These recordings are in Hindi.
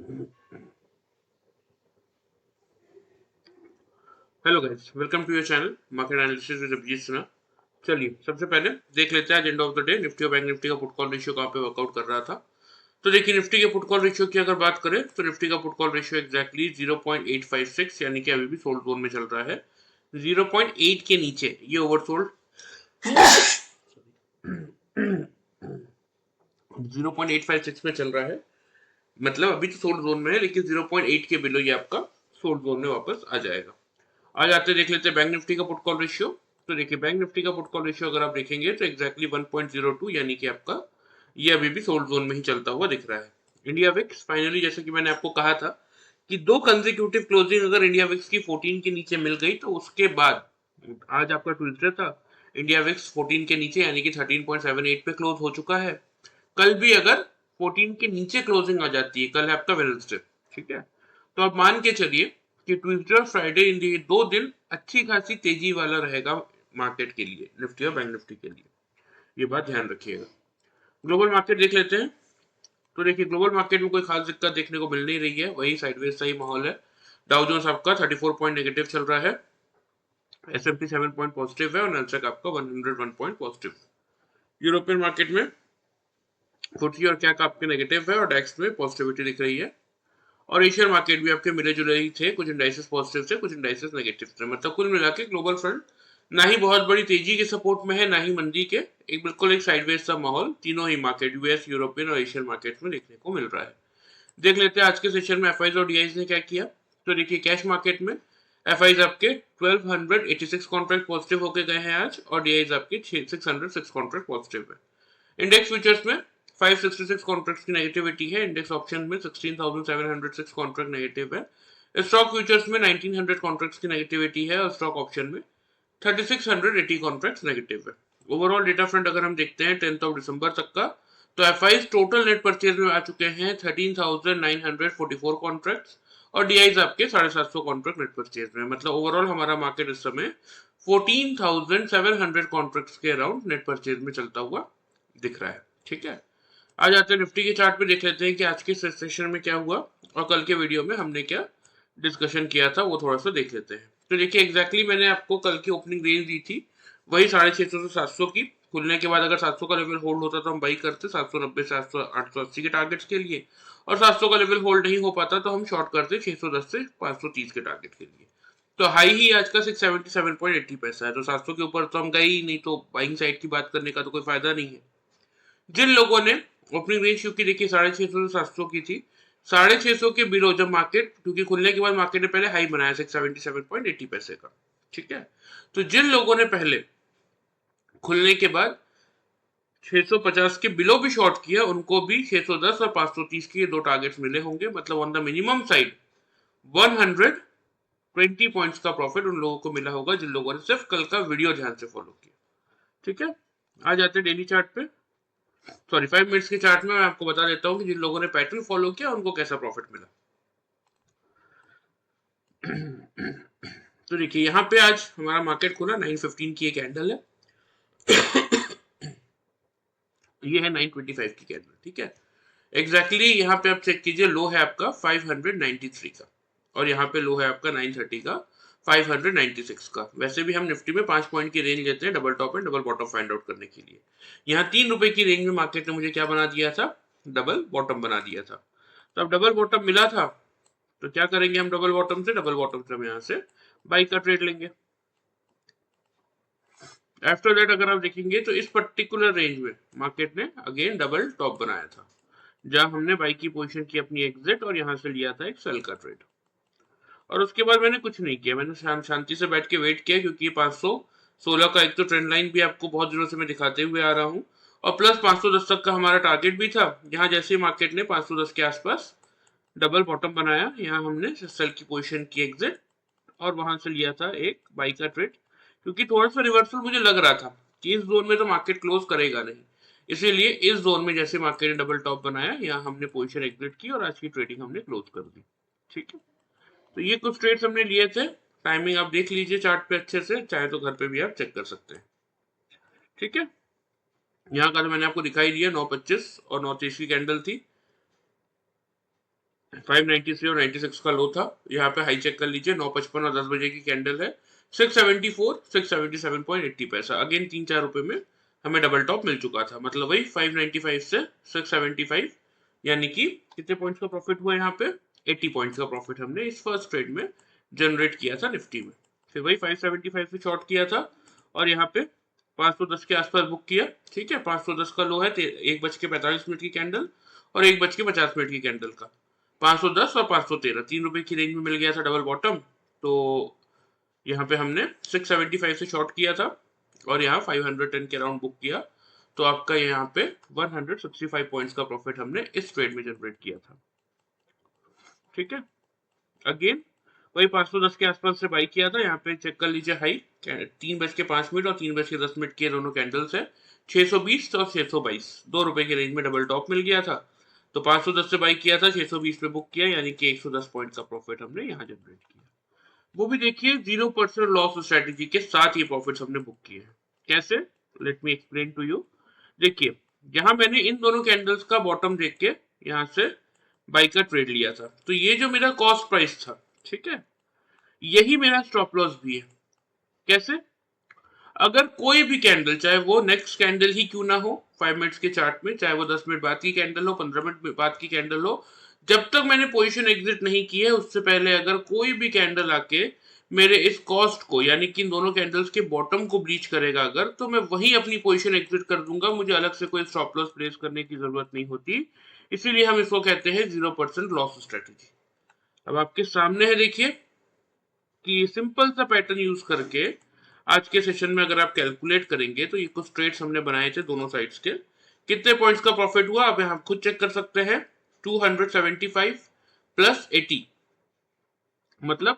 Hello guys, welcome to your channel market analysis with Abhijit Sinha. चलिए सबसे पहले देख लेते हैं end of the day Nifty और बैंक निफ्टी का पुट कॉल रेशियो कहाँ पे वर्कआउट कर रहा था। तो देखिए निफ्टी के पुट कॉल रेशियो की अगर बात करें तो निफ्टी का पुट कॉल रेशियो एग्जैक्टली 0.856 यानी कि अभी भी सोल्ड जोन में चल रहा है। 0.8 के नीचे ये ओवरसोल्ड 0.856 में चल रहा है, मतलब अभी तो सोल्ड जोन में है लेकिन 0.8 के बिलो ये आपका सोल्ड जोन में वापस आ जाएगा। आ जाते देख लेते हैं बैंक निफ्टी का पुट कॉल रेशियो। तो देखिए बैंक निफ्टी का पुट कॉल रेशियो अगर आप देखेंगे तो एग्जैक्टली 1.02 यानी कि आपका ये अभी भी सोल्ड जोन में ही चलता हुआ दिख रहा है। इंडिया विक्स फाइनली जैसे कि मैंने आपको कहा था कि दो कंसेक्यूटिव क्लोजिंग अगर इंडिया विक्स की 14 के नीचे मिल गई तो उसके बाद आज आपका ट्यूजडे था, इंडिया विक्स 14 के नीचे यानी कि 13.78 पे क्लोज हो चुका है। कल भी अगर 14 के नीचे क्लोजिंग आ जाती है, कल है आपका वेडनेसडे, ठीक है, तो आप मान के चलिए कि ट्यूसडे और फ्राइडे इन ये 2 दिन अच्छी खासी तेजी वाला रहेगा मार्केट के लिए, निफ्टी और बैंक निफ्टी के लिए। ये बात ध्यान रखिएगा। ग्लोबल मार्केट देख लेते हैं। तो देखिए ग्लोबल मार्केट में कोई खास दिक्कत देखने को मिल नहीं रही है, वही साइडवेज सही माहौल है। डाउ जोन्स आपका 34 पॉइंट नेगेटिव चल रहा है, S&P 7 पॉइंट पॉजिटिव है और नैस्डैक आपका 101 पॉइंट पॉजिटिव। यूरोपियन मार्केट में फुट्सी और कैक आपके नेगेटिव है और डैक्स में पॉजिटिविटी दिख रही है। और एशियन मार्केट भी आपके मिले जुले ही थे, कुछ इंडाइसेस पॉजिटिव थे, कुछ इंडाइसेस नेगेटिव थे। मतलब कुल मिला के ग्लोबल फ्रंट ना ही बहुत बड़ी तेजी के सपोर्ट में है ना ही मंदी के, एक बिल्कुल एक साइडवेज सा माहौल तीनों ही मार्केट यूएस, यूरोपियन और एशियन मार्केट में देखने को मिल रहा है। देख लेते हैं आज के सेशन में एफआईज और डीआईज ने क्या किया। तो देखिए कैश मार्केट में एफआईज आपके 1286 कॉन्ट्रैक्ट पॉजिटिव होके गए हैं आज और डीआईज आपके 606 कॉन्ट्रैक्ट पॉजिटिव है। इंडेक्स फ्यूचर्स में 566 कॉन्ट्रैक्ट्स की नेगेटिविटी है, इंडेक्स ऑप्शन में 16,706 कॉन्ट्रैक्ट नेगेटिव है, स्टॉक फ्यूचर्स में 1900 कॉन्ट्रैक्ट्स की नेगेटिविटी है और स्टॉक ऑप्शन में 3680 कॉन्ट्रैक्ट्स नेगेटिव है। ओवरऑल डेटा फ्रंट अगर हम देखते हैं 10 दिसंबर तक का, तो एफआईज टोटल नेट परचेज में आ चुके हैं 13,944 कॉन्ट्रैक्ट्स और डीआईज आपके 750 कॉन्ट्रैक्ट नेट परचेज में। मतलब ओवरऑल हमारा मार्केट इस समय 14,700 कॉन्ट्रैक्ट्स के अराउंड नेट परचेज में चलता हुआ दिख रहा है, ठीक है। आ जाते हैं निफ्टी के चार्ट पे, देख लेते हैं कि आज के सेशन में क्या हुआ और कल के वीडियो में हमने क्या डिस्कशन किया था, वो थोड़ा सा देख लेते हैं। तो देखिए एग्जैक्टली मैंने आपको कल की ओपनिंग रेंज दी थी, वही 650 से 700 की। खुलने के बाद अगर 700 का लेवल होल्ड होता तो हम बाई करते 790 से 880 के टारगेट्स के लिए, और 700 का लेवल होल्ड नहीं हो पाता तो हम शॉर्ट करते 610 से 530 के टारगेट के लिए। तो हाई ही आज का 677.80 पैसा है, तो 700 के ऊपर तो हम गए ही नहीं, तो बाइंग साइड की बात करने का तो कोई फायदा नहीं है। जिन लोगों ने ओपनिंग रेशियो की देखी 650 से 700 की थी, 650 के बिलो जब मार्केट, क्योंकि खुलने के बाद मार्केट ने पहले हाई बनाया 677.80 पैसे का, ठीक है, तो जिन लोगों ने पहले खुलने के बाद 650 के बिलो भी शॉर्ट किया उनको भी 610 और 530 के दो टारगेट्स मिले होंगे। मतलब on the minimum side 120 points का प्रॉफिट उन लोगों को मिला होगा जिन लोगों ने सिर्फ कल का वीडियो ध्यान से फॉलो किया, ठीक है। आ जाते हैं डेली चार्ट पे। सॉरी 5 मिनट्स के चार्ट में मैं आपको बता देता हूँ कि जिन लोगों ने पैटर्न फॉलो किया उनको कैसा प्रॉफिट मिला। तो देखिए यहाँ पे आज हमारा मार्केट खुला 915 की एक कैंडल है, ये है 925 की कैंडल, ठीक है। एग्जैक्टली यहाँ पे आप चेक कीजिए, लो है आपका 593 का और यहाँ पे लो है आपका 930 का, 596 का। वैसे भी हम निफ्टी में 5 पॉइंट की रेंज लेते हैं double top and double bottom find out करने के लिए। यहाँ 3 रुपए की रेंज में मार्केट ने मुझे क्या बना दिया था, डबल बॉटम बना दिया था। तो अब डबल बॉटम मिला था तो क्या करेंगे हम, डबल बॉटम से हम यहाँ से बाई का ट्रेड लेंगे। आफ्टर दैट अगर आप देखेंगे तो इस पर्टिकुलर रेंज में मार्केट ने अगेन डबल टॉप बनाया था, जहां हमने बाई की पोजीशन की अपनी एग्जिट और यहां से लिया था एक सेल का ट्रेड। और उसके बाद मैंने कुछ नहीं किया, मैंने शांति से बैठ के वेट किया, क्योंकि 516 का एक तो ट्रेंड लाइन भी आपको बहुत दिनों से मैं दिखाते हुए आ रहा हूँ और प्लस 510 तक का हमारा टारगेट भी था। यहाँ जैसे मार्केट ने 510 के आसपास डबल बॉटम बनाया, यहाँ हमने सेल की पोजीशन की एग्जिट और वहां से लिया था एक बाई का ट्रेड, क्योंकि थोड़ा सा रिवर्सल मुझे लग रहा था कि इस जोन में तो मार्केट क्लोज करेगा नहीं, इसीलिए इस जोन में जैसे मार्केट ने डबल टॉप बनाया यहाँ हमने पोजीशन एग्जिट की और आज की ट्रेडिंग हमने क्लोज कर दी, ठीक है। तो ये कुछ ट्रेड्स हमने लिए थे, टाइमिंग आप देख लीजिए चार्ट पे अच्छे से, चाहे तो घर पे भी आप चेक कर सकते हैं, ठीक है। यहाँ का तो मैंने आपको दिखाई दिया 9:25 और 9:30 की कैंडल थी। 593 और 96 का लो था। यहाँ पे हाई चेक कर लीजिए, 9:55 और 10 बजे की कैंडल है। 674, 677.80 पैसा। अगेन 3-4 रुपए में हमें डबल टॉप मिल चुका था, मतलब वही 595 से 675, यानी कि कितने पॉइंट्स का प्रॉफिट हुआ यहाँ पे? 80 पॉइंट्स का प्रॉफिट हमने इस फर्स्ट ट्रेड में जनरेट किया था निफ्टी में। फिर वही 575 से शॉर्ट किया था और यहाँ पे 510 के आसपास बुक किया। ठीक है, 510 का लो है 1:45 की कैंडल और 1:50 की कैंडल का। 510 और 513 3 रुपए की रेंज में मिल गया था डबल बॉटम। तो यहाँ पे हमने 675 से शॉर्ट किया था और यहाँ 510 के अराउंड बुक किया। तो आपका यहाँ पे 165 पॉइंट्स का प्रॉफिट हमने इस ट्रेड में जनरेट किया था। ठीक है, अगेन वही 510 के आसपास से बाई किया था। यहाँ पे चेक कर लीजिए हाई 3:05 और 3:10 के दोनों कैंडल्स है। 620 और 622 2 रुपए की रेंज में डबल टॉप मिल गया था। तो 510 से बाई किया था, 620 पे बुक किया, यानी कि 110 पॉइंट का प्रॉफिट हमने यहाँ जनरेट किया। वो भी देखिए 0% लॉस स्ट्रेटेजी के साथ ये प्रॉफिट्स हमने बुक किए हैं। कैसे? Let me explain to you. देखिए, यहाँ मैंने इन दोनों कैंडल्स का बॉटम देख के यहाँ से बाई का ट्रेड लिया था। तो ये जो मेरा कॉस्ट प्राइस था, ठीक है, यही मेरा स्टॉप लॉस भी है। कैसे? अगर कोई भी कैंडल, चाहे वो नेक्स्ट कैंडल ही क्यों ना हो 5 मिनट्स के चार्ट में, चाहे वो 10 मिनट बाद की कैंडल हो, 15 मिनट बाद की कैंडल हो, जब तक मैंने पोजीशन एग्जिट नहीं की है उससे पहले अगर कोई भी कैंडल आके मेरे इस कॉस्ट को, यानी कि इन दोनों कैंडल्स के बॉटम को ब्रीच करेगा अगर, तो मैं वही अपनी पोजीशन एग्जिट कर दूंगा। मुझे अलग से कोई स्टॉप लॉस प्लेस करने की जरूरत नहीं होती। इसीलिए हम इसको कहते हैं 0% लॉस स्ट्रेटेजी। अब आपके सामने है, देखिए कि सिंपल सा पैटर्न यूज करके आज के सेशन में अगर आप कैलकुलेट करेंगे तो ये कुछ ट्रेड्स हमने बनाए थे दोनों साइड्स के। कितने पॉइंट्स का प्रॉफिट हुआ अब हम खुद चेक कर सकते हैं। 275 प्लस 80 मतलब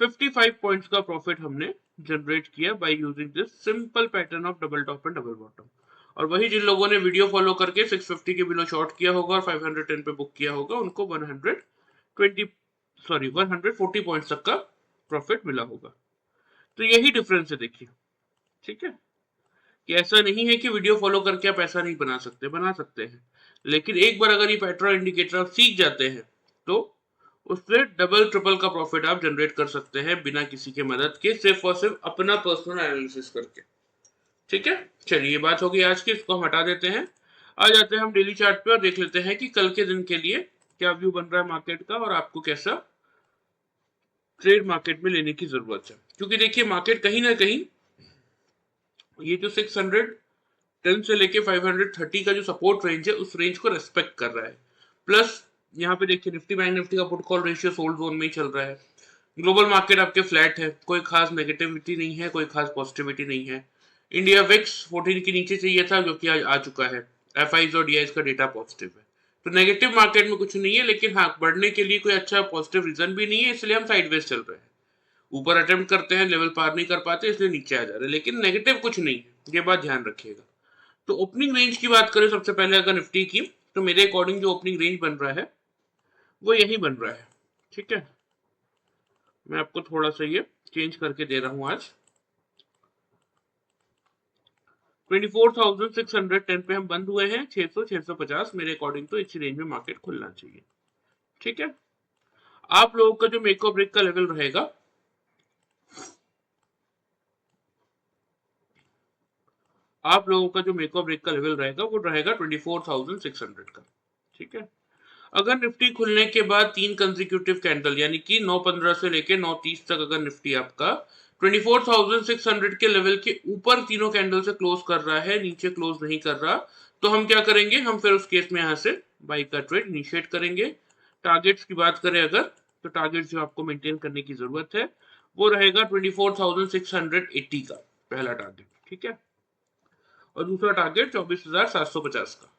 355 पॉइंट्स का प्रॉफिट हमने जनरेट किया by using this simple pattern of double top and double bottom. और वही जिन लोगों ने वीडियो फॉलो करके 650 के बिलो शॉर्ट किया होगा और 510 पे बुक किया होगा उनको 140 पॉइंट्स तक का प्रॉफिट मिला होगा। तो यही डिफरेंस है, देखिए। ठीक है, कि ऐसा नहीं है कि वीडियो फॉलो करके आप पैसा नहीं बना सकते, बना सकते हैं, लेकिन एक बार अगर ये पैटर्न इंडिकेटर आप सीख जाते हैं तो उससे डबल ट्रिपल का प्रॉफिट आप जनरेट कर सकते हैं बिना किसी के मदद के, सिर्फ और सिर्फ अपना पर्सनल एनालिसिस करके। ठीक है, चलिए ये बात होगी आज की, इसको हम हटा देते हैं। आ जाते हैं हम डेली चार्ट पे और देख लेते हैं कि कल के दिन के लिए क्या व्यू बन रहा है मार्केट का और आपको कैसा ट्रेड मार्केट में लेने की जरूरत है। क्योंकि देखिए मार्केट कहीं ना कहीं ये जो 610 से लेके 530 का जो सपोर्ट रेंज है उस रेंज को रेस्पेक्ट कर रहा है। प्लस यहाँ पे देखिए निफ्टी बैंक निफ्टी का put call ratio sold zone में ही चल रहा है। ग्लोबल मार्केट आपके फ्लैट है, कोई खास नेगेटिविटी नहीं है, कोई खास पॉजिटिविटी नहीं है। इंडिया विक्स 14 के नीचे चाहिए था जो कि आज आ चुका है। एफआईज और डीआईज का डेटा पॉजिटिव है। तो नेगेटिव मार्केट में कुछ नहीं है, लेकिन हाँ बढ़ने के लिए कोई अच्छा पॉजिटिव रीजन भी नहीं है, इसलिए हम साइडवेज चल रहे हैं। ऊपर अटेम्प्ट करते हैं, लेवल पार नहीं कर पाते, इसलिए नीचे आ जा रहे हैं, लेकिन नेगेटिव कुछ नहीं है, ये बात ध्यान रखिएगा। तो ओपनिंग रेंज की बात करें सबसे पहले अगर निफ्टी की, तो मेरे अकॉर्डिंग जो ओपनिंग रेंज बन रहा है वो यही बन रहा है। ठीक है, मैं आपको थोड़ा सा ये चेंज करके दे रहा हूं आज। 24,610 पे हम बंद हुए हैं। 600-650 मेरे अकॉर्डिंग तो इसी रेंज में मार्केट खुलना चाहिए। ठीक है, आप लोगों का जो मेक और ब्रेक का लेवल रहेगा आप लोगों का जो मेक और ब्रेक का लेवल रहेगा वो रहेगा 24,600 का। ठीक है, अगर निफ्टी खुलने के बाद 3 कंसेक्यूटिव कैंडल यानी कि 9:15 से लेके 9:30 तक अगर निफ्टी आपका 24,600 के लेवल के ऊपर तीनों कैंडल से क्लोज कर रहा है, नीचे क्लोज नहीं कर रहा, तो हम क्या करेंगे, हम फिर उस केस में यहां से बाई का ट्रेड इनिशिएट करेंगे। टारगेट्स की बात करें अगर, तो टारगेट जो आपको मेंटेन करने की जरूरत है वो रहेगा 24,680 का पहला टारगेट। ठीक है, और दूसरा टारगेट 24,750 का।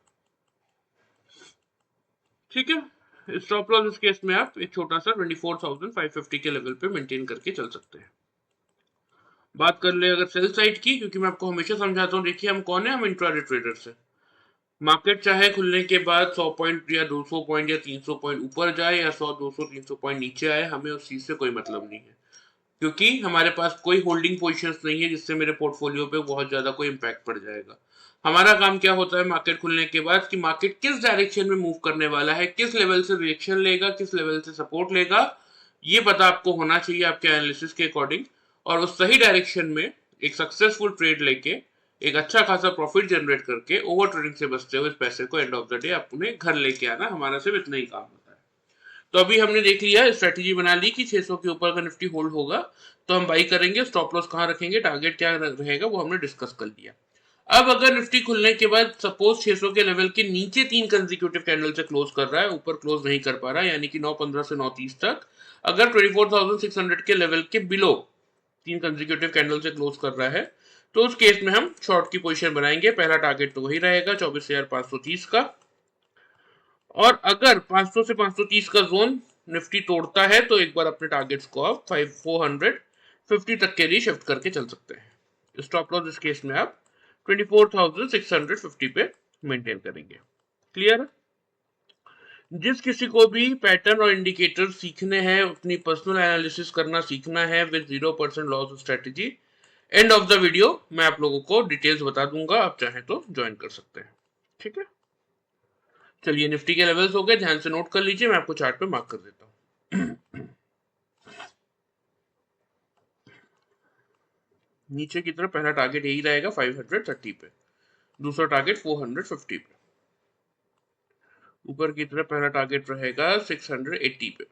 ठीक है, स्टॉप लॉस इस केस में आप एक छोटा सा 24,550 के लेवल पे मेंटेन करके चल सकते हैं। बात कर ले अगर सेल साइड की, क्योंकि मैं आपको हमेशा समझाता हूँ, देखिए हम कौन है, हम इंट्राडे ट्रेडर्स है। मार्केट चाहे खुलने के बाद 100 पॉइंट या 200 पॉइंट या 300 पॉइंट ऊपर जाए या 100 200 300 पॉइंट नीचे आए, हमें उस चीज से कोई मतलब नहीं है, क्योंकि हमारे पास कोई होल्डिंग पोजीशंस नहीं है जिससे मेरे पोर्टफोलियो पे बहुत ज्यादा कोई इंपैक्ट पड़ जाएगा। हमारा काम क्या होता है मार्केट खुलने के बाद कि मार्केट किस डायरेक्शन में मूव करने वाला है, किस लेवल से रिएक्शन लेगा, किस लेवल से सपोर्ट लेगा, ये पता आपको होना चाहिए आपके एनालिसिस के अकॉर्डिंग। और उस सही डायरेक्शन में एक सक्सेसफुल ट्रेड लेके एक अच्छा खासा प्रॉफिट जनरेट करके ओवर ट्रेडिंग से बचते हुए इस पैसे को एंड ऑफ द डे अपने घर लेके आना, हमारा सिर्फ इतना ही काम होता है। तो अभी हमने देख लिया, स्ट्रेटेजी बना ली कि 600 के ऊपर का निफ्टी होल्ड होगा तो हम बाई करेंगे, स्टॉप लॉस कहाँ रखेंगे, टारगेट क्या रहेगा वो हमने डिस्कस कर लिया। अब अगर निफ्टी खुलने के बाद सपोज 600 के लेवल के नीचे 3 कंसेक्यूटिव कैंडल से क्लोज कर रहा है, ऊपर क्लोज नहीं कर पा रहा है, यानी कि 9:15 से 9:30 तक अगर 24,600 के लेवल के बिलो 3 कंसेक्यूटिव कैंडल से क्लोज कर रहा है, तो उस केस में हम शॉर्ट की पोजीशन बनाएंगे। पहला टारगेट तो वही रहेगा 24,530 का। और अगर 500 से 530 का जोन निफ्टी तोड़ता है तो एक बार अपने टारगेट्स को आप 450 तक के लिए शिफ्ट करके चल सकते हैं। स्टॉप लॉस इस केस में आप 24,650 पे मेंटेन करेंगे। क्लियर? जिस किसी को भी पैटर्न और इंडिकेटर सीखने हैं, अपनी पर्सनल एनालिसिस करना सीखना है with 0% loss strategy, and of the video मैं आप लोगों को डिटेल्स बता दूंगा, आप चाहें तो ज्वाइन कर सकते हैं। ठीक है, चलिए निफ्टी के लेवल्स हो गए, ध्यान से नोट कर लीजिए, मैं आपको चार्ट पे मार्क कर देता हूँ। नीचे की तरफ पहला टारगेट यही रहेगा 530 पे, दूसरा टारगेट 450 पे, ऊपर की तरफ पहला टारगेट रहेगा 680 पे,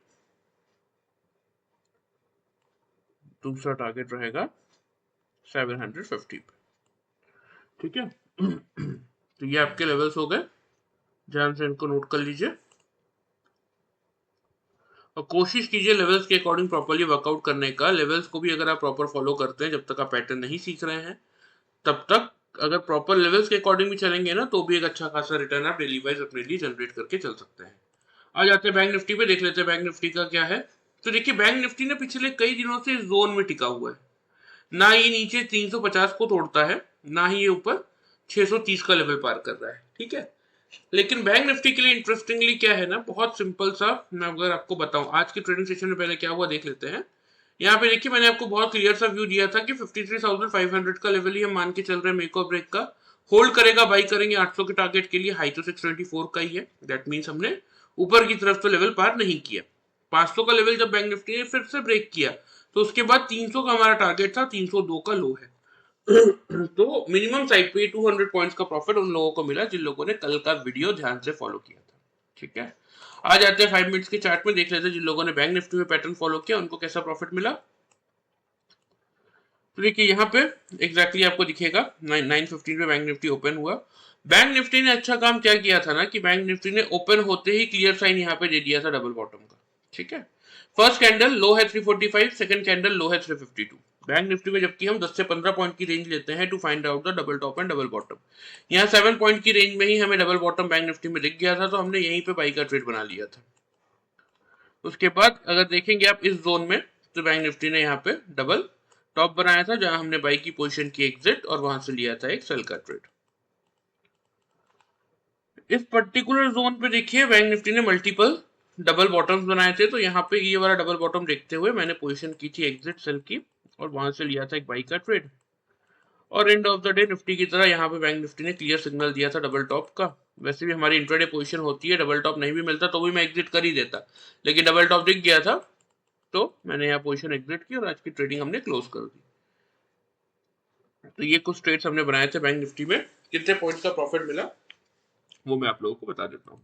दूसरा टारगेट रहेगा 750 पे। ठीक है, तो ये आपके लेवल्स हो गए, ध्यान से इनको नोट कर लीजिए और कोशिश कीजिए लेवल्स के अकॉर्डिंग प्रॉपर्ली वर्कआउट करने का। लेवल्स को भी अगर आप प्रॉपर फॉलो करते हैं, जब तक आप पैटर्न नहीं सीख रहे हैं तब तक अगर प्रॉपर लेवल्स के अकॉर्डिंग भी चलेंगे ना तो भी एक अच्छा खासा रिटर्न आप डेली वाइज अपने लिए जनरेट करके चल सकते हैं। आ जाते हैं बैंक निफ्टी पे, देख लेते हैं बैंक निफ्टी का क्या है। तो देखिए बैंक निफ्टी ने पिछले कई दिनों से जोन में टिका हुआ है, ना ये नीचे 350 को तोड़ता है, ना ही ये ऊपर 630 का लेवल पार कर रहा है। ठीक है, लेकिन बैंक निफ्टी के लिए इंटरेस्टिंगली क्या है ना, बहुत सिंपल सा मैं अगर आपको बताऊं, आज के ट्रेडिंग सेशन में पहले क्या हुआ देख लेते हैं। यहाँ पे देखिए मैंने आपको बहुत क्लियर सा व्यू दिया था कि 53,500 का लेवल ही हम मान के चल रहे हैं मेक और ब्रेक का, होल्ड करेगा, बाई करेंगे 800 के टारगेट के लिए, हाई तो 624 का ही है, दैट मीन्स हमने ऊपर की तरफ तो लेवल पार नहीं किया। 500 का लेवल जब बैंक निफ्टी ने फिर से ब्रेक किया तो उसके बाद 300 का हमारा टारगेट था, 302 का लो है। तो मिनिमम साइड पे 200 पॉइंट्स का प्रॉफिट उन लोगों को मिला जिन लोगों ने कल का वीडियो ध्यान से फॉलो किया था। ठीक है, आ जाते हैं 5 मिनट्स के चार्ट में, देख लेते हैं जिन लोगों ने बैंक निफ्टी में पैटर्न फॉलो किया उनको कैसा प्रॉफिट मिला। तो देखिए यहाँ पे एग्जैक्टली आपको दिखेगा 9:15 पे बैंक निफ्टी ओपन हुआ। बैंक निफ्टी ने अच्छा काम क्या किया था ना कि बैंक निफ्टी ने ओपन होते ही क्लियर साइन यहाँ पे दे दिया था डबल बॉटम का। ठीक है, फर्स्ट कैंडल लो है 345, सेकंड कैंडल लो है 352 बैंक निफ्टी में, जबकि हम 10 से 15 पॉइंट की रेंज लेते हैं to find out the double top and double bottom. यहाँ 7 पॉइंट की रेंज में ही हमें डबल बॉटम बैंक निफ्टी में दिख गया था, तो हमने यहीं पे बाई का ट्रेड बना लिया था। उसके बाद अगर देखेंगे आप इस जोन में, तो बैंक निफ्टी ने यहाँ पे डबल टॉप बनाया था जहां हमने बाई की पोजीशन की एग्जिट और वहां से लिया था एक सेल का ट्रेड। इस पर्टिकुलर जोन पे देखिए बैंक निफ्टी ने मल्टीपल डबल बॉटम्स बनाए थे, तो यहाँ पे ये वाला डबल बॉटम देखते हुए मैंने पोजीशन की थी एग्जिट सेल की और वहां से लिया था एक बाई का ट्रेड। और and of the day Nifty की तरह यहाँ पे बैंक निफ्टी ने क्लियर सिग्नल दिया था डबल टॉप का। वैसे भी हमारी इंट्राडे पोजीशन होती है, डबल टॉप नहीं भी मिलता तो भी मैं एग्जिट कर ही देता, लेकिन डबल टॉप दिख गया था तो मैंने यहाँ पोजीशन एग्जिट की और आज की ट्रेडिंग हमने क्लोज कर दी। तो ये कुछ ट्रेड्स हमने बनाए थे बैंक निफ्टी में, कितने पॉइंट्स का प्रॉफिट मिला वो मैं आप लोगों को बता देता हूँ।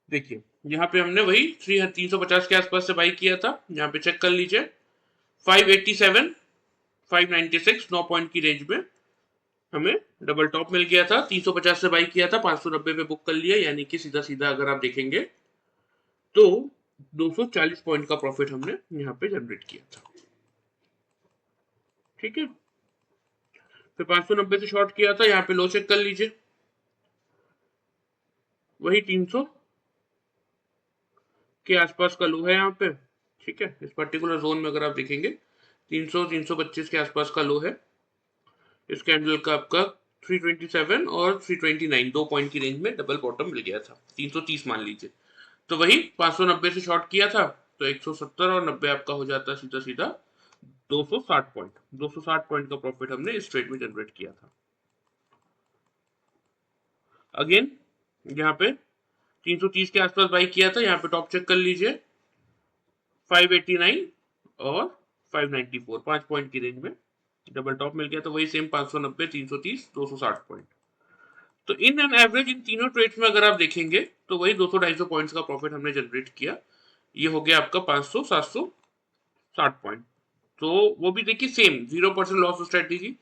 देखिए यहाँ पे हमने वही 350 के आसपास से बाई किया था, यहाँ पे चेक कर लीजिए 587 596 9 पॉइंट की रेंज में हमें डबल टॉप मिल गया था। 350 से बाई किया था, 590 पे बुक कर लिया, यानी कि सीधा सीधा अगर आप देखेंगे तो 240 पॉइंट का प्रॉफिट हमने यहाँ पे जनरेट किया था। ठीक है, फिर 590 से शॉर्ट किया था, यहाँ पे लो चेक कर लीजिए, वही 300 के आसपास का लो है यहाँ पे। ठीक है, इस पर्टिकुलर जोन में अगर आप देखेंगे 300 325 के आसपास का लो है। इस कैंडल का आपका 327 और 329 2 पॉइंट की रेंज में डबल बॉटम मिल गया था, 330 मान लीजिए। तो वही 590 से शॉर्ट किया था तो 170 और 90 आपका हो जाता सीधा सीधा 260 पॉइंट। 260 पॉइंट का प्रॉफिट हमने इस ट्रेड में जनरेट किया था। अगेन यहाँ पे 330 के आसपास बाई किया था, यहाँ पे टॉप चेक कर लीजिए 589 और 594, 5 पॉइंट की रेंज में डबल टॉप मिल गया। तो वही सेम 590, 330, 260 पॉइंट। तो इन एन एवरेज इन तीनों ट्रेड्स में अगर आप देखेंगे तो वही 200-250 पॉइंट्स का प्रॉफिट हमने जनरेट किया। ये हो गया आपका 500-760 पॉइंट। तो वो भी देखिए सेम 0% लॉस स्ट्रेटेजी।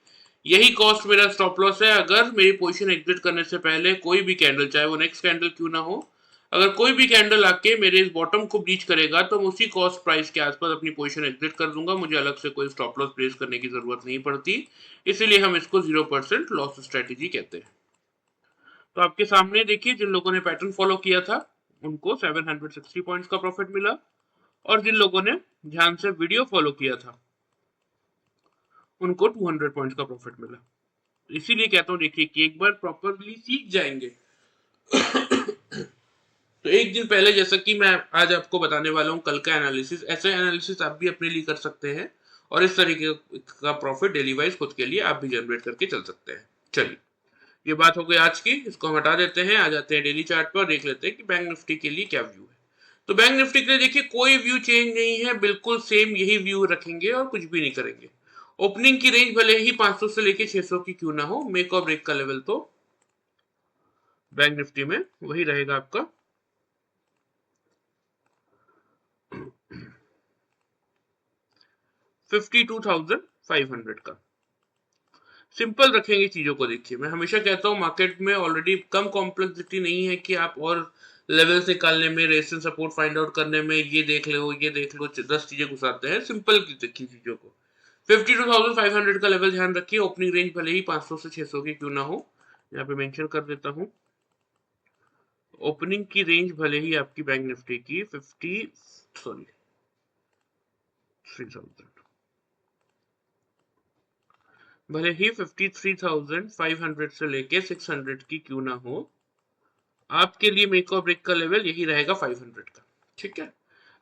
यही कॉस्ट मेरा स्टॉप लॉस है। अगर मेरी पोजीशन एग्जिट करने से पहले कोई भी कैंडल, चाहे वो नेक्स्ट कैंडल क्यों ना हो, अगर कोई भी कैंडल आके मेरे इस बॉटम को ब्रीच करेगा तो मैं उसी कॉस्ट प्राइस के आसपास अपनी पोजीशन एग्जिट कर दूंगा। मुझे अलग से कोई स्टॉप लॉस प्लेस करने की जरूरत नहीं पड़ती। इसीलिए हम इसको 0% लॉस स्ट्रेटेजी कहते हैं। तो आपके सामने देखिए, जिन लोगों ने पैटर्न फॉलो किया था उनको 760 पॉइंट्स का प्रॉफिट मिला, और जिन लोगों ने ध्यान से वीडियो फॉलो किया था उनको 200 पॉइंट्स का प्रॉफिट मिला। इसीलिए कहता हूं देखिए कि एक बार प्रॉपरली सीख जाएंगे तो एक दिन पहले, जैसा कि मैं आज आपको बताने वाला हूं कल का एनालिसिस, ऐसा एनालिसिस आप भी अपने लिए कर सकते हैं और इस तरीके का प्रॉफिट डेली वाइज खुद के लिए आप भी जनरेट करके चल सकते हैं। चलिए, ये बात हो गई आज की, इसको हम हटा देते हैं। आ जाते हैं डेली चार्ट पर, देख लेते हैं कि बैंक निफ्टी के लिए क्या व्यू है। तो बैंक निफ्टी के लिए देखिए कोई व्यू चेंज नहीं है, बिल्कुल सेम यही व्यू रखेंगे और कुछ भी नहीं करेंगे। ओपनिंग की रेंज भले ही 500 से लेके 600 की क्यों ना हो, मेक और ब्रेक का लेवल तो बैंक निफ्टी में वही रहेगा आपका 52,500 का। सिंपल रखेंगे चीजों को। देखिए, मैं हमेशा कहता हूं मार्केट में ऑलरेडी कम कॉम्प्लेक्सिटी नहीं है कि आप और लेवल से निकालने में, रेजिस्टेंस सपोर्ट फाइंड आउट करने में ये देख लो ये देख लो 10 चीजें घुसाते हैं। सिंपल देखिए चीजों को। 52,500 का लेवल ध्यान रखिए। ओपनिंग रेंज भले ही 500 से 600 की क्यों ना हो, यहाँ पे मेंशन कर देता हूं। ओपनिंग की रेंज भले ही आपकी बैंक निफ्टी की 3,000 भले ही 53,500 से लेके 600 की क्यों ना हो, आपके लिए मेक और ब्रेक का लेवल यही रहेगा 500 का। ठीक है,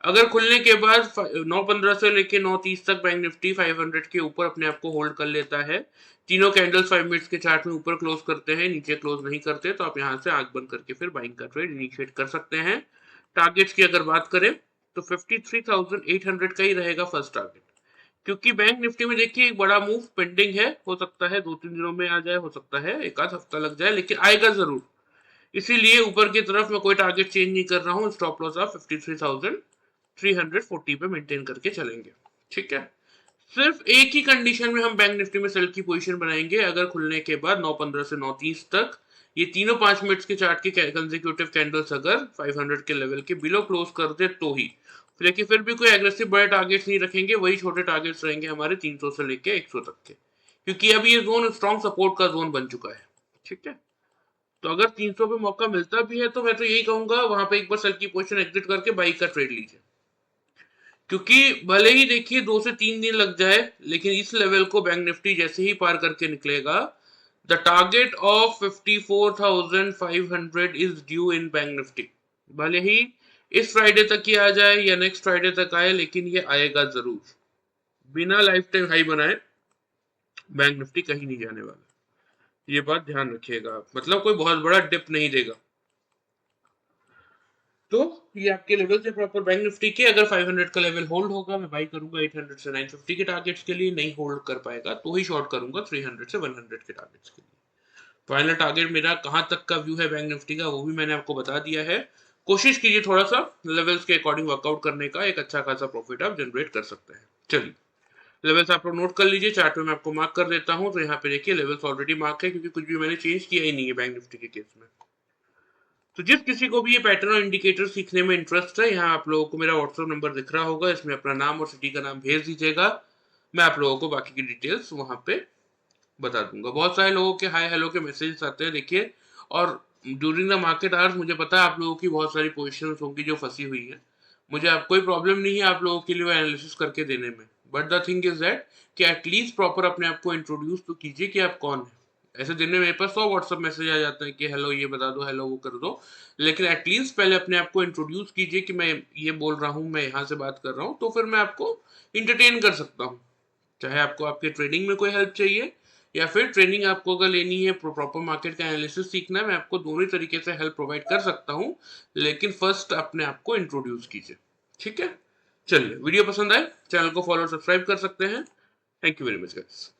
अगर खुलने के बाद 9:15 से लेके 9:30 तक बैंक निफ्टी 500 के ऊपर अपने आप को होल्ड कर लेता है, तीनों कैंडल्स 5 मिनट्स के चार्ट में ऊपर क्लोज करते हैं, नीचे क्लोज नहीं करते, तो आप यहां से आंख बंद करके फिर बाइंग का ट्रेड इनिशिएट कर सकते हैं। टारगेट्स की अगर बात करें तो 53,800 का ही रहेगा फर्स्ट टारगेट, क्योंकि बैंक निफ्टी में देखिए एक बड़ा मूव पेंडिंग है। हो सकता है 2-3 दिनों में आ जाए, हो सकता है एक आध हफ्ता लग जाए, लेकिन आएगा जरूर। इसीलिए ऊपर की तरफ मैं कोई टारगेट चेंज नहीं कर रहा हूं। स्टॉप लॉस आप 53,340 पे मेंटेन करके चलेंगे। ठीक है, सिर्फ एक ही कंडीशन में हम बैंक निफ्टी में सेल की पोजीशन बनाएंगे, अगर खुलने के बाद 9:15 से 9:30 तक ये तीनों 5 मिनट्स के चार्ट के कंसेक्यूटिव कैंडल्स अगर 500 के लेवल के बिलो क्लोज कर दे तो ही। लेकिन फिर भी कोई एग्रेसिव बड़े टारगेट्स नहीं रखेंगे, वही छोटे टारगेट्स रहेंगे हमारे 300 से लेके 100 तक के, क्योंकि अभी ये जोन स्ट्रॉन्ग सपोर्ट का जोन बन चुका है। ठीक है, तो अगर 300 पे मौका मिलता भी है तो मैं तो यही कहूंगा वहां पे एक बार सेल की पोजीशन एग्जिट करके बाई का ट्रेड लीजिए, क्योंकि भले ही देखिए 2 से 3 दिन लग जाए, लेकिन इस लेवल को बैंक निफ्टी जैसे ही पार करके निकलेगा, the target of 54,500 is due in bank Nifty. भले ही इस फ्राइडे तक ही आ जाए या नेक्स्ट फ्राइडे तक आए, लेकिन ये आएगा जरूर। बिना लाइफ टाइम हाई बनाए बैंक निफ्टी कहीं नहीं जाने वाला, ये बात ध्यान रखिएगा आप। मतलब कोई बहुत बड़ा डिप नहीं देगा। तो ये आपके लेवल से प्रॉपर बैंक निफ्टी के, अगर 500 का लेवल होल्ड होगा मैं बाई करूंगा 800 से 950 के टारगेट्स के लिए, नहीं होल्ड कर पाएगा तो ही शॉर्ट करूंगा 300 से 100 के टारगेट्स के लिए। फाइनल टारगेट मेरा कहां तक का व्यू है बैंक निफ्टी का वो भी मैंने आपको बता दिया है। कोशिश कीजिए थोड़ा सा लेवल्स के अकॉर्डिंग वर्कआउट करने का, एक अच्छा खासा प्रॉफिट आप जनरेट कर सकते हैं। चलिए, लेवल्स आप लोग नोट कर लीजिए, चार्ट में मैं आपको मार्क कर देता हूं। तो यहाँ पे देखिए लेवल्स ऑलरेडी मार्क है, क्योंकि कुछ भी मैंने चेंज किया ही नहीं है बैंक निफ्टी के केस में। तो जिस किसी को भी ये पैटर्न और इंडिकेटर सीखने में इंटरेस्ट है, यहाँ आप लोगों को मेरा व्हाट्सएप नंबर दिख रहा होगा, इसमें अपना नाम और सिटी का नाम भेज दीजिएगा। मैं आप लोगों को बाकी की डिटेल्स वहां पे बता दूंगा। बहुत सारे लोगों के हाय हेलो के मैसेजेस आते हैं देखिए, और ड्यूरिंग द मार्केट आवर्स मुझे पता है आप लोगों की बहुत सारी पोजीशंस होंगी जो फंसी हुई है। मुझे आप कोई प्रॉब्लम नहीं है आप लोगों के लिए वो एनालिसिस करके देने में, but the thing is that कि एटलीस्ट प्रॉपर अपने आप को इंट्रोड्यूस तो कीजिए कि आप कौन है। ऐसे दिन में मेरे पास 100 व्हाट्सएप मैसेज आ जाते हैं कि हेलो ये बता दो, हेलो वो कर दो, लेकिन एटलीस्ट पहले अपने आप को इंट्रोड्यूस कीजिए कि मैं ये बोल रहा हूँ, मैं यहाँ से बात कर रहा हूँ, तो फिर मैं आपको इंटरटेन कर सकता हूँ। चाहे आपको आपके ट्रेडिंग में कोई हेल्प चाहिए या फिर ट्रेनिंग आपको अगर लेनी है, प्रॉपर मार्केट का एनालिसिस सीखना है, मैं आपको दोनों ही तरीके से हेल्प प्रोवाइड कर सकता हूँ, लेकिन फर्स्ट अपने आप को इंट्रोड्यूस कीजिए। ठीक है, चलिए वीडियो पसंद आए चैनल को फॉलो और सब्सक्राइब कर सकते हैं। Thank you very much guys.